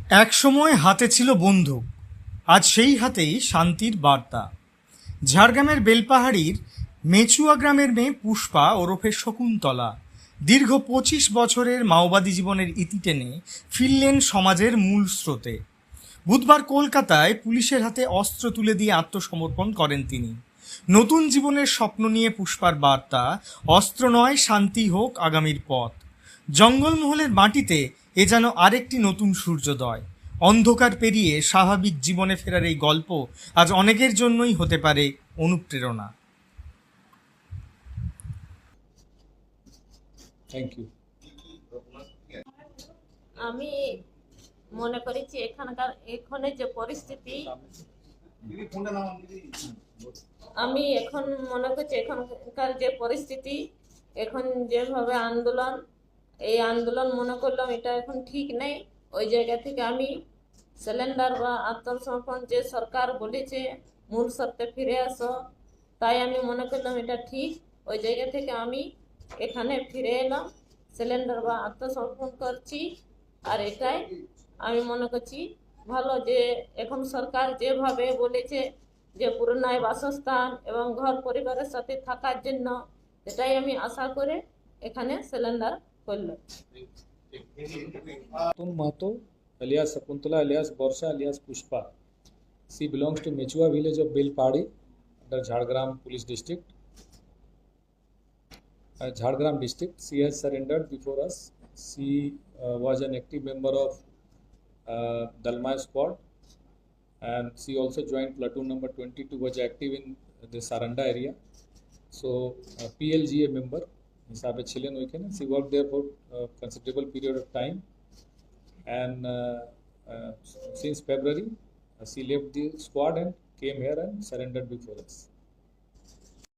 এক সময় হাতে ছিল বন্দুক, আজ সেই হাতেই শান্তির বার্তা। ঝাড়গ্রামের বেলপাহাড়ির মেচুয়া গ্রামের মেয়ে পুষ্পা ওরফে শকুন্তলা দীর্ঘ 25 বছরের মাওবাদী জীবনের ইতি টেনে ফিরলেন সমাজের মূল স্রোতে। বুধবার কলকাতায় পুলিশের হাতে অস্ত্র তুলে দিয়ে আত্মসমর্পণ করেন তিনি। নতুন জীবনের স্বপ্ন নিয়ে পুষ্পার বার্তা, অস্ত্র নয়, শান্তি হোক আগামীর পথ। জঙ্গলমহলের মাটিতে এ যেন আরেকটি নতুন সূর্যোদয়। অন্ধকার পেরিয়ে স্বাভাবিক জীবনে ফেরার এই গল্প আজ অনেকের জন্যই হতে পারে অনুপ্রেরণা। Thank you. আমি মনে করেছি এখানে যে পরিস্থিতি, আমি এখন মনে করছি এখানকার যে পরিস্থিতি, এখন যেভাবে এই আন্দোলন মনে করলাম এটা এখন ঠিক নেই। ওই জায়গা থেকে আমি সিলিন্ডার বা আত্মসমর্পণ যে সরকার বলেছে মূল সত্যে ফিরে আসো, তাই আমি মনে করলাম এটা ঠিক। ওই জায়গা থেকে আমি এখানে ফিরে এলাম, সিলিন্ডার বা আত্মসমর্পণ করছি। আর এটাই আমি মনে করছি ভালো, যে এখন সরকার যেভাবে বলেছে যে পুরনায় বাসস্থান এবং ঘর পরিবারের সাথে থাকার জন্য, এটাই আমি আশা করে এখানে সিলিন্ডার করলাম। Tun Mahato, alias Sakuntala, alias Borsha, alias Pushpa. She belongs to Mechua village of Belpadi, under Jhargram Police District. Jhargram district. She has surrendered before us. She was an active member of Dalmai squad, and she also joined platoon number 22, was active in the Saranda area. So PLGA member হিসাবে ছিলেন ওইখানে। She worked there for a considerable period of time, and since February she left the squad and came here and surrendered before us.